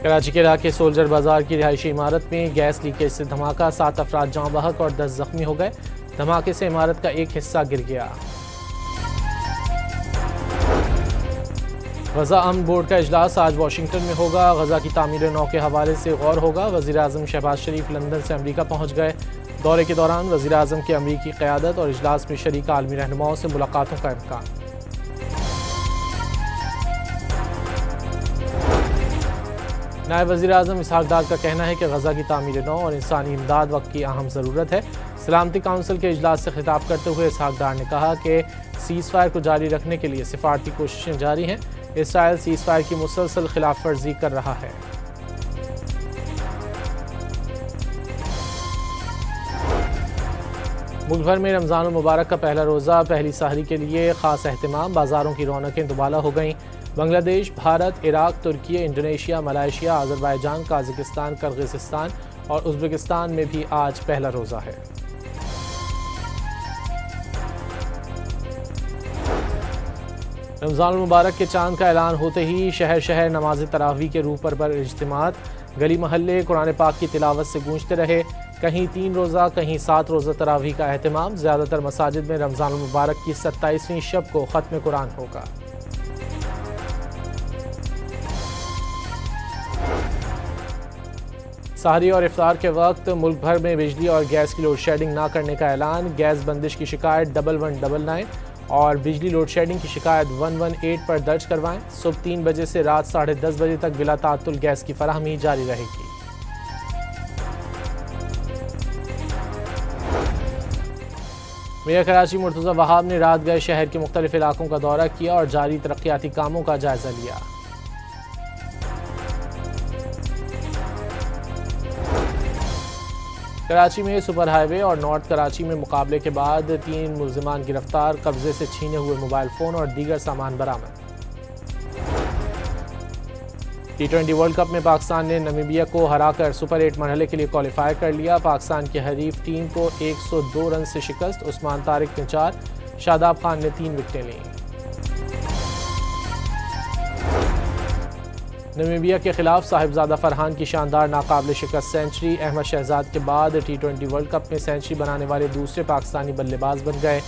कराची के इलाके सोल्जर बाजार की रिहायशी इमारत में गैस लीकेज से धमाका, 7 अफराद जाँ बहक और 10 जख्मी हो गए। धमाके से इमारत का एक हिस्सा गिर गया। गजा अमन बोर्ड का इजलास आज वाशिंगटन में होगा। गजा की तामीर नौ के हवाले से गौर होगा। वज़ीर आज़म शहबाज शरीफ लंदन से अमरीका पहुँच गए। दौरे के दौरान वज़ीर आज़म की अमरीकी क़यादत और इजलास में शरीक आलमी रहनुमाओं से मुलाकातों का इम्कान। नायब वज़ीर आज़म इसहाक डार का कहना है कि गजा की तामीर नौ और इंसानी इमदाद वक्त की अहम ज़रूरत है। सलामती काउंसिल के इजलास से खिताब करते हुए इसहाक डार ने कहा कि सीज़ फायर को जारी रखने के लिए सिफारती कोशिशें जारी हैं। इसराइल सीज़ फायर की मुसलसल खिलाफ वर्जी कर रहा है। मुल्क भर में रमज़ान मुबारक का पहला रोज़ा, पहली सहरी के लिए ख़ास एहतमाम। बाज़ारों की रौनकें दुबाला हो गईं। बांग्लादेश, भारत, इराक, तुर्की, इंडोनेशिया, मलाइशिया, अज़रबैजान, काज़ाकिस्तान, किर्गिज़स्तान और उज़्बेकिस्तान में भी आज पहला रोज़ा है। रमज़ान मुबारक के चांद का ऐलान होते ही शहर शहर नमाज तरावी के रूह पर इज्तिमात। गली महल्ले कुरान पाक की तिलावत से गूंजते रहे। कहीं 3 रोज़ा कहीं 7 रोज़ा तरावी का एहतमाम। ज़्यादातर मसाजिद में रमज़ान मुबारक की 27वीं शब को ख़त्म कुरान होगा। सहरी और इफ्तार के वक्त मुल्क भर में बिजली और गैस की लोड शेडिंग ना करने का ऐलान। गैस बंदिश की शिकायत 1199 और बिजली लोड शेडिंग की शिकायत 118 पर दर्ज करवाएं। सुबह 3 बजे से रात 10:30 बजे तक बिला ताअत्तुल गैस की फराहमी जारी रहेगी। मेयर कराची मुर्तज़ा वहाब ने रात गए शहर के मुख्तलिफ इलाकों का दौरा किया और जारी तरक्याती कामों का जायजा लिया। कराची में सुपर हाईवे और नॉर्थ कराची में मुकाबले के बाद 3 मुल्ज़िमान गिरफ्तार। कब्जे से छीने हुए मोबाइल फ़ोन और दीगर सामान बरामद। T20 वर्ल्ड कप में पाकिस्तान ने नामीबिया को हराकर सुपर 8 मरहले के लिए क्वालिफाई कर लिया। पाकिस्तान की हरीफ टीम को 102 रन से शिकस्त। उस्मान तारिक ने 4, शादाब खान ने 3 विकेटें लीं। नामीबिया के खिलाफ साहिबजादा फरहान की शानदार नाकाबिल शिकस्त सेंचुरी। अहमद शहजाद के बाद T20 वर्ल्ड कप में सेंचुरी बनाने वाले दूसरे पाकिस्तानी बल्लेबाज बन गए।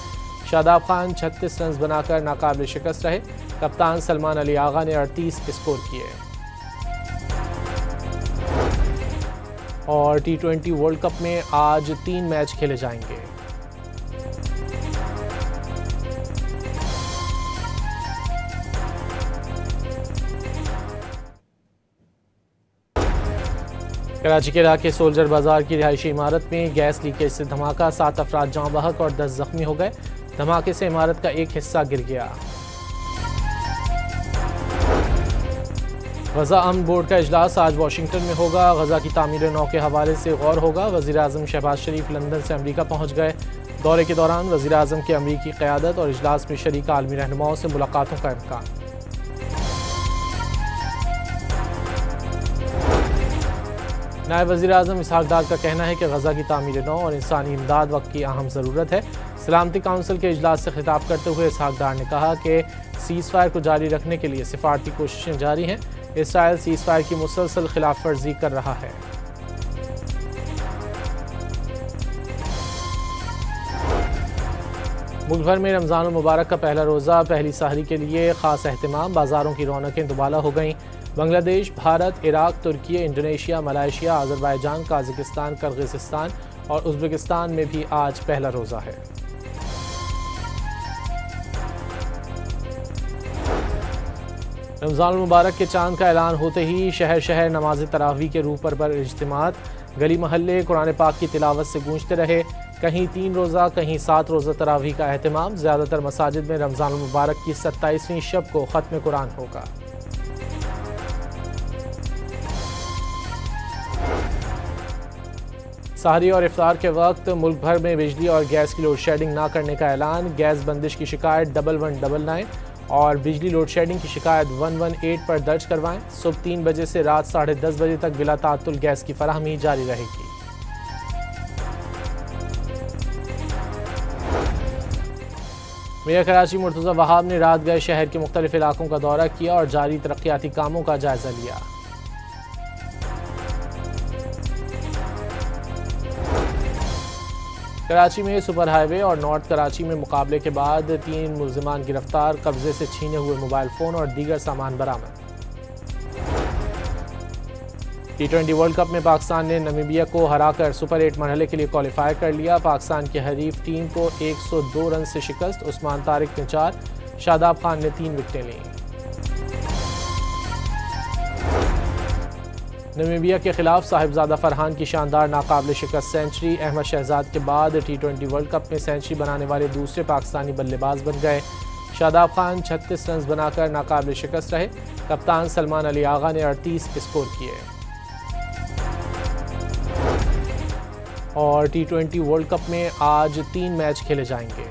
शादाब खान 36 रन बनाकर नाकाबिल शिकस्त रहे। कप्तान सलमान अली आगा ने 38 स्कोर किए। और T20 वर्ल्ड कप में आज 3 मैच खेले जाएंगे। कराची के इलाके सोल्जर बाजार की रिहायशी इमारत में गैस लीकेज से धमाका, 7 अफराद जाँ बहक और 10 जख्मी हो गए। धमाके से इमारत का एक हिस्सा गिर गया। गजा अमन बोर्ड का इजलास आज वाशिंगटन में होगा। गजा की तामीर नौ के हवाले से गौर होगा। वज़ीर आज़म शहबाज शरीफ लंदन से अमरीका पहुँच गए। दौरे के दौरान वज़ीर आज़म की अमरीकी क़यादत और इजलास में शरीक आलमी रहनुमाओं से मुलाकातों का इम्कान। नायब वज़ीर आज़म इसहाक डार का कहना है कि गजा की तामीर नौ और इंसानी इमदाद वक्त की अहम ज़रूरत है। सलामती काउंसिल के इजलास से खिताब करते हुए इसहाक डार ने कहा कि सीज़ फायर को जारी रखने के लिए सिफारती कोशिशें जारी हैं। इसराइल सीज़ फायर की मुसलसल खिलाफ वर्जी कर रहा है। मुल्क भर में रमज़ान मुबारक का पहला रोज़ा, पहली सहरी के लिए ख़ास एहतमाम। बाज़ारों की रौनकें दुबाला हो गईं। बांग्लादेश, भारत, इराक, तुर्की, इंडोनेशिया, मलाइशिया, अज़रबैजान, काज़ाकिस्तान, किर्गिज़स्तान और उज़्बेकिस्तान में भी आज पहला रोज़ा है। रमज़ान मुबारक के चांद का ऐलान होते ही शहर शहर नमाज तरावी के रूह पर इज्तिमात। गली महल्ले कुरान पाक की तिलावत से गूंजते रहे। कहीं 3 रोज़ा कहीं 7 रोज़ा तरावी का एहतमाम। ज़्यादातर मसाजिद में रमज़ान मुबारक की 27वीं शब को ख़त्म कुरान होगा। सहरी और इफ्तार के वक्त मुल्क भर में बिजली और गैस की लोड शेडिंग ना करने का ऐलान। गैस बंदिश की शिकायत 1199 और बिजली लोड शेडिंग की शिकायत 118 पर दर्ज करवाएं। सुबह 3 बजे से रात 10:30 बजे तक बिला ताअत्तुल गैस की फराहमी जारी रहेगी। मेयर कराची मुर्तज़ा वहाब ने रात गए शहर के मुख्तलिफ इलाकों का दौरा किया और जारी तरक्याती कामों का जायजा लिया। कराची में सुपर हाईवे और नॉर्थ कराची में मुकाबले के बाद 3 मुल्जिमान गिरफ्तार, कब्जे से छीने हुए मोबाइल फ़ोन और दीगर सामान बरामद। T20 वर्ल्ड कप में पाकिस्तान ने नामीबिया को हराकर सुपर 8 मरहले के लिए क्वालिफाई कर लिया। पाकिस्तान की हरीफ टीम को 102 रन से शिकस्त। उस्मान तारिक ने 4, शादाब खान ने 3 विकेटें लीं। नामीबिया के खिलाफ साहिबजादा फरहान की शानदार नाकाबिल शिकस्त सेंचुरी। अहमद शहजाद के बाद T20 वर्ल्ड कप में सेंचुरी बनाने वाले दूसरे पाकिस्तानी बल्लेबाज बन गए। शादाब खान 36 रन बनाकर नाकाबिल शिकस्त रहे। कप्तान सलमान अली आगा ने 38 स्कोर किए। और T20 वर्ल्ड कप में आज 3 मैच खेले जाएंगे।